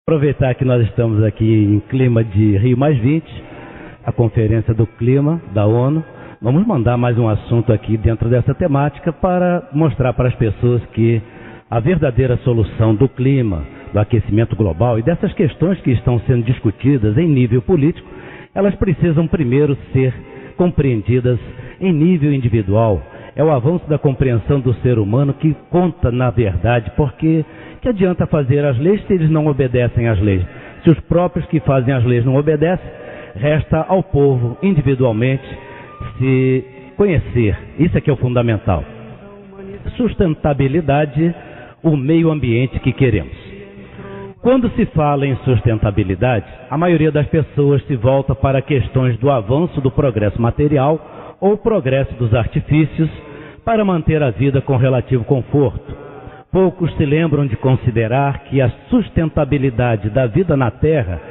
Aproveitar que nós estamos aqui em clima de Rio+20, a Conferência do Clima da ONU. Vamos mandar mais um assunto aqui dentro dessa temática para mostrar para as pessoas que a verdadeira solução do clima, do aquecimento global e dessas questões que estão sendo discutidas em nível político, elas precisam primeiro ser compreendidas em nível individual. É o avanço da compreensão do ser humano que conta na verdade, porque que adianta fazer as leis se eles não obedecem às leis? Se os próprios que fazem as leis não obedecem, resta ao povo individualmente se conhecer. Isso é que é o fundamental. Sustentabilidade, o meio ambiente que queremos. Quando se fala em sustentabilidade, a maioria das pessoas se volta para questões do avanço do progresso material ou progresso dos artifícios para manter a vida com relativo conforto. Poucos se lembram de considerar que a sustentabilidade da vida na Terra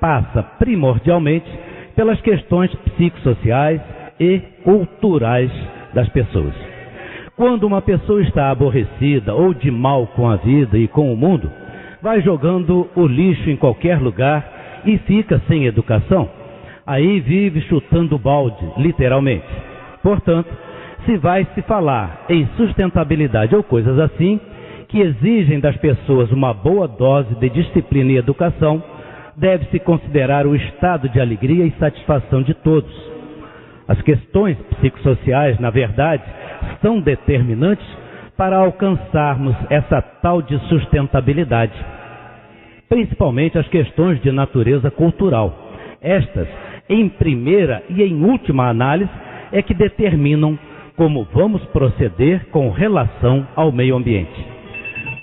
passa primordialmente pelas questões psicossociais e culturais das pessoas. Quando uma pessoa está aborrecida ou de mal com a vida e com o mundo, vai jogando o lixo em qualquer lugar e fica sem educação. Aí vive chutando o balde, literalmente. Portanto, se vai se falar em sustentabilidade ou coisas assim, que exigem das pessoas uma boa dose de disciplina e educação, deve-se considerar o estado de alegria e satisfação de todos. As questões psicossociais, na verdade, são determinantes para alcançarmos essa tal de sustentabilidade, principalmente as questões de natureza cultural. Estas, em primeira e em última análise, é que determinam como vamos proceder com relação ao meio ambiente.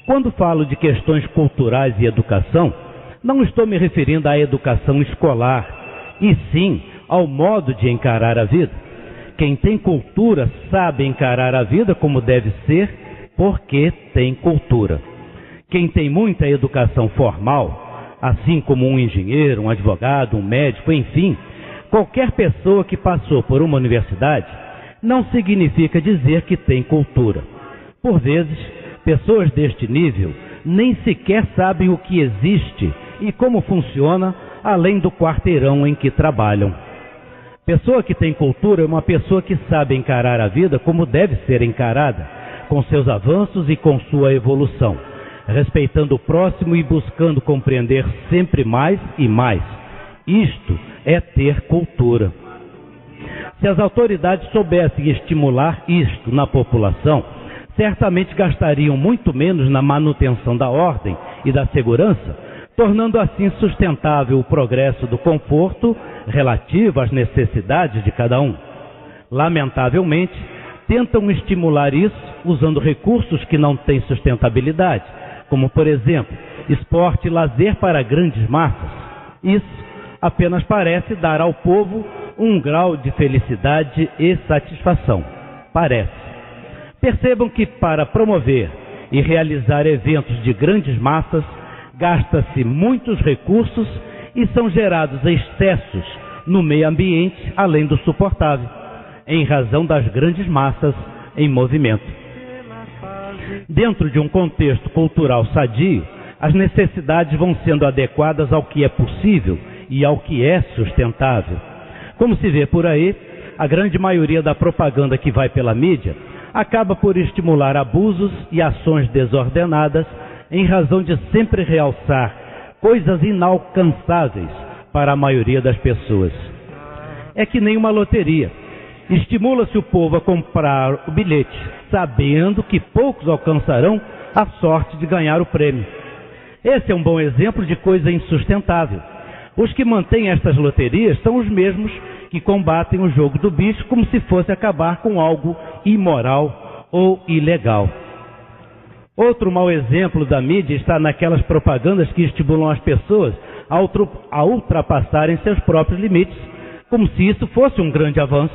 Quando falo de questões culturais e educação, não estou me referindo à educação escolar, e sim ao modo de encarar a vida. Quem tem cultura sabe encarar a vida como deve ser, porque tem cultura. Quem tem muita educação formal, assim como um engenheiro, um advogado, um médico, enfim, qualquer pessoa que passou por uma universidade, não significa dizer que tem cultura. Por vezes, pessoas deste nível nem sequer sabem o que existe e como funciona, além do quarteirão em que trabalham. Pessoa que tem cultura é uma pessoa que sabe encarar a vida como deve ser encarada, com seus avanços e com sua evolução, respeitando o próximo e buscando compreender sempre mais e mais. Isto é ter cultura. Se as autoridades soubessem estimular isto na população, certamente gastariam muito menos na manutenção da ordem e da segurança, tornando assim sustentável o progresso do conforto relativo às necessidades de cada um. Lamentavelmente, tentam estimular isso usando recursos que não têm sustentabilidade, como, por exemplo, esporte e lazer para grandes massas. Isso apenas parece dar ao povo um grau de felicidade e satisfação. Parece. Percebam que para promover e realizar eventos de grandes massas, gasta-se muitos recursos e são gerados excessos no meio ambiente, além do suportável, em razão das grandes massas em movimento. Dentro de um contexto cultural sadio, as necessidades vão sendo adequadas ao que é possível e ao que é sustentável. Como se vê por aí, a grande maioria da propaganda que vai pela mídia acaba por estimular abusos e ações desordenadas em razão de sempre realçar coisas inalcançáveis para a maioria das pessoas. É que nem uma loteria. Estimula-se o povo a comprar o bilhete, sabendo que poucos alcançarão a sorte de ganhar o prêmio. Esse é um bom exemplo de coisa insustentável. Os que mantêm estas loterias são os mesmos que combatem o jogo do bicho como se fosse acabar com algo imoral ou ilegal. Outro mau exemplo da mídia está naquelas propagandas que estimulam as pessoas a ultrapassarem seus próprios limites, como se isso fosse um grande avanço.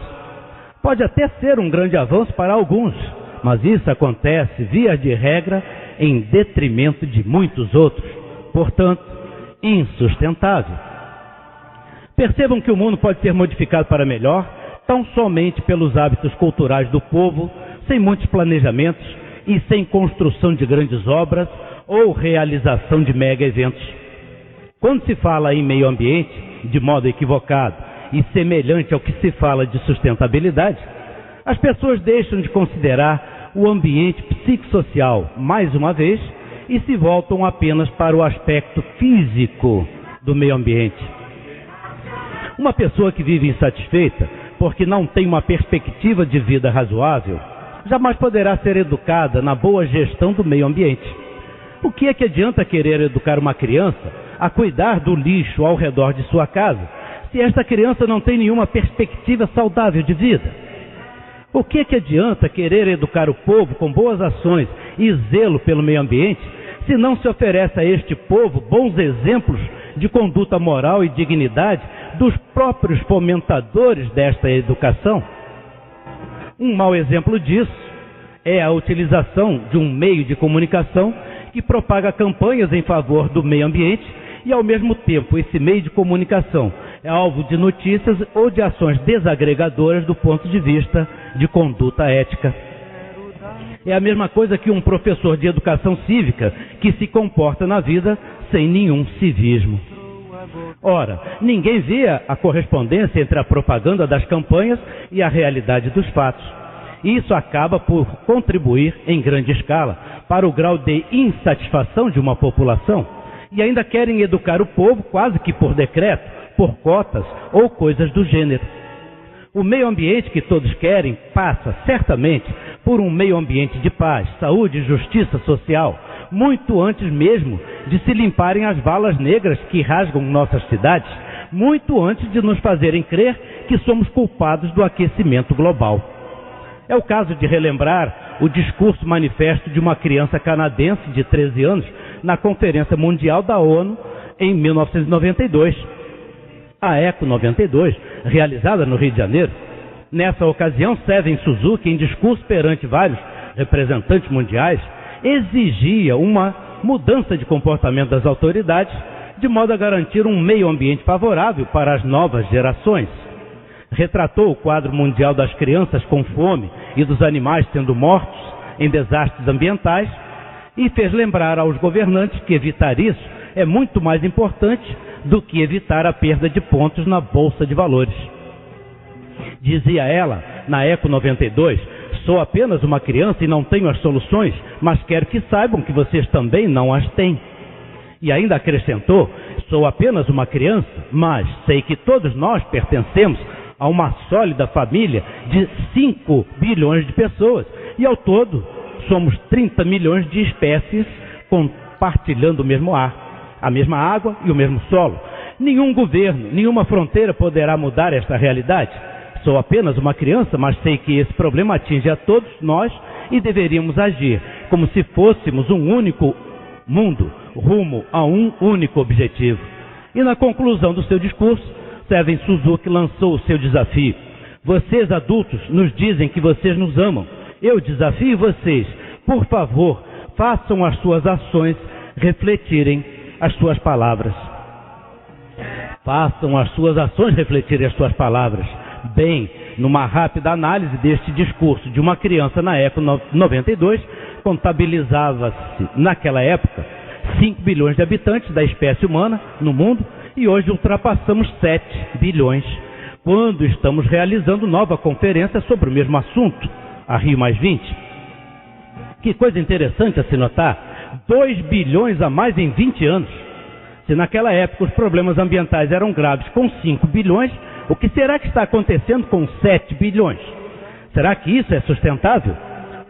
Pode até ser um grande avanço para alguns, mas isso acontece, via de regra, em detrimento de muitos outros, portanto, insustentável. Percebam que o mundo pode ser modificado para melhor, tão somente pelos hábitos culturais do povo, sem muitos planejamentos e sem construção de grandes obras ou realização de mega eventos. Quando se fala em meio ambiente, de modo equivocado e semelhante ao que se fala de sustentabilidade, as pessoas deixam de considerar o ambiente psicossocial, mais uma vez, e se voltam apenas para o aspecto físico do meio ambiente. Uma pessoa que vive insatisfeita porque não tem uma perspectiva de vida razoável, jamais poderá ser educada na boa gestão do meio ambiente. O que é que adianta querer educar uma criança a cuidar do lixo ao redor de sua casa, se esta criança não tem nenhuma perspectiva saudável de vida? O que é que adianta querer educar o povo com boas ações e zelo pelo meio ambiente, se não se oferece a este povo bons exemplos de conduta moral e dignidade dos próprios fomentadores desta educação? Um mau exemplo disso é a utilização de um meio de comunicação que propaga campanhas em favor do meio ambiente e, ao mesmo tempo, esse meio de comunicação é alvo de notícias ou de ações desagregadoras do ponto de vista de conduta ética. É a mesma coisa que um professor de educação cívica que se comporta na vida sem nenhum civismo. Ora, ninguém vê a correspondência entre a propaganda das campanhas e a realidade dos fatos. Isso acaba por contribuir em grande escala para o grau de insatisfação de uma população, e ainda querem educar o povo quase que por decreto, por cotas ou coisas do gênero. O meio ambiente que todos querem passa, certamente, por um meio ambiente de paz, saúde e justiça social, muito antes mesmo de se limparem as valas negras que rasgam nossas cidades, muito antes de nos fazerem crer que somos culpados do aquecimento global. É o caso de relembrar o discurso manifesto de uma criança canadense de 13 anos na Conferência Mundial da ONU em 1992. A Eco 92, realizada no Rio de Janeiro. Nessa ocasião, Seven Suzuki, em discurso perante vários representantes mundiais, exigia uma mudança de comportamento das autoridades, de modo a garantir um meio ambiente favorável para as novas gerações. Retratou o quadro mundial das crianças com fome e dos animais sendo mortos em desastres ambientais e fez lembrar aos governantes que evitar isso é muito mais importante do que evitar a perda de pontos na Bolsa de Valores. Dizia ela, na Eco 92, sou apenas uma criança e não tenho as soluções, mas quero que saibam que vocês também não as têm. E ainda acrescentou, sou apenas uma criança, mas sei que todos nós pertencemos a uma sólida família de 5 bilhões de pessoas, e ao todo somos 30 milhões de espécies compartilhando o mesmo ar, a mesma água e o mesmo solo. Nenhum governo, nenhuma fronteira poderá mudar esta realidade. Sou apenas uma criança, mas sei que esse problema atinge a todos nós e deveríamos agir como se fôssemos um único mundo, rumo a um único objetivo. E na conclusão do seu discurso, Seven Suzuki lançou o seu desafio. Vocês adultos nos dizem que vocês nos amam. Eu desafio vocês, por favor, façam as suas ações refletirem as suas palavras. Façam as suas ações refletirem as suas palavras. Bem, numa rápida análise deste discurso de uma criança na Eco 92, contabilizava-se naquela época 5 bilhões de habitantes da espécie humana no mundo e hoje ultrapassamos 7 bilhões, quando estamos realizando nova conferência sobre o mesmo assunto, a Rio+20. Que coisa interessante a se notar, 2 bilhões a mais em 20 anos. Se naquela época os problemas ambientais eram graves com 5 bilhões, o que será que está acontecendo com 7 bilhões? Será que isso é sustentável?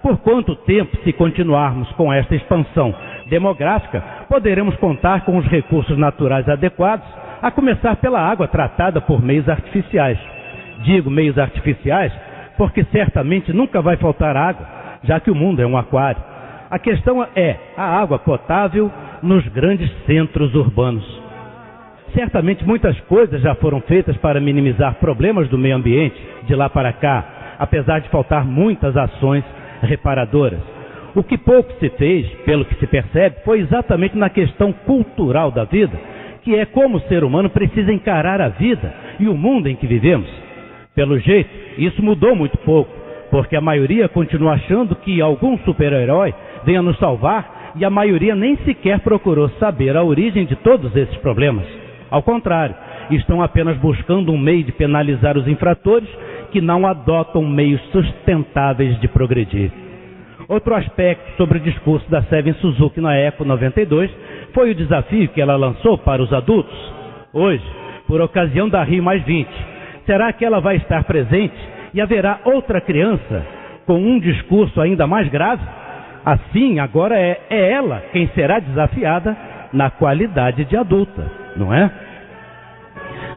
Por quanto tempo, se continuarmos com esta expansão demográfica, poderemos contar com os recursos naturais adequados, a começar pela água tratada por meios artificiais? Digo meios artificiais porque certamente nunca vai faltar água, já que o mundo é um aquário. A questão é a água potável nos grandes centros urbanos. Certamente muitas coisas já foram feitas para minimizar problemas do meio ambiente de lá para cá, apesar de faltar muitas ações reparadoras. O que pouco se fez, pelo que se percebe, foi exatamente na questão cultural da vida, que é como o ser humano precisa encarar a vida e o mundo em que vivemos. Pelo jeito, isso mudou muito pouco, porque a maioria continua achando que algum super-herói venha nos salvar e a maioria nem sequer procurou saber a origem de todos esses problemas. Ao contrário, estão apenas buscando um meio de penalizar os infratores que não adotam meios sustentáveis de progredir. Outro aspecto sobre o discurso da Seven Suzuki na Eco 92 foi o desafio que ela lançou para os adultos. Hoje, por ocasião da Rio+20, será que ela vai estar presente e haverá outra criança com um discurso ainda mais grave? Assim, agora é ela quem será desafiada na qualidade de adulta, não é?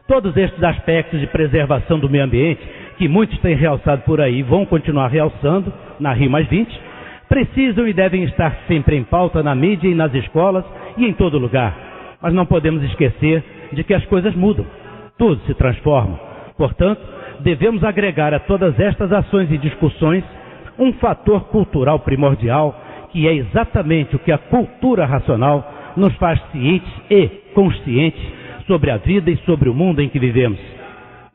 Todos estes aspectos de preservação do meio ambiente, que muitos têm realçado por aí e vão continuar realçando na Rio+20, precisam e devem estar sempre em pauta na mídia e nas escolas e em todo lugar. Mas não podemos esquecer de que as coisas mudam, tudo se transforma. Portanto, devemos agregar a todas estas ações e discussões um fator cultural primordial, que é exatamente o que a cultura racional nos faz cientes e conscientes sobre a vida e sobre o mundo em que vivemos.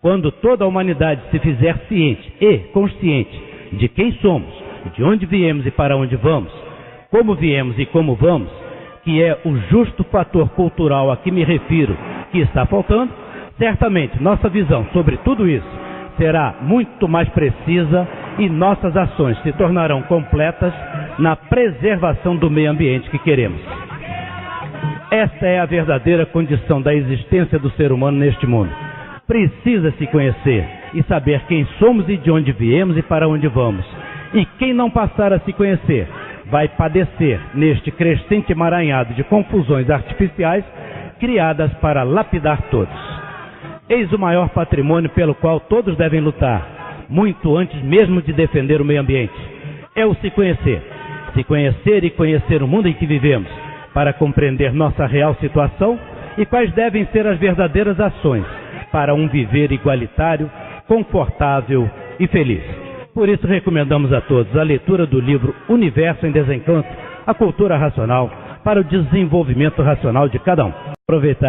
Quando toda a humanidade se fizer ciente e consciente de quem somos, de onde viemos e para onde vamos, como viemos e como vamos, que é o justo fator cultural a que me refiro que está faltando, certamente nossa visão sobre tudo isso será muito mais precisa e nossas ações se tornarão completas na preservação do meio ambiente que queremos. Esta é a verdadeira condição da existência do ser humano neste mundo. Precisa se conhecer e saber quem somos e de onde viemos e para onde vamos. E quem não passar a se conhecer vai padecer neste crescente emaranhado de confusões artificiais criadas para lapidar todos. Eis o maior patrimônio pelo qual todos devem lutar, muito antes mesmo de defender o meio ambiente. É o se conhecer. Se conhecer e conhecer o mundo em que vivemos, para compreender nossa real situação e quais devem ser as verdadeiras ações para um viver igualitário, confortável e feliz. Por isso recomendamos a todos a leitura do livro Universo em Desencanto, a cultura racional, para o desenvolvimento racional de cada um. Aproveitar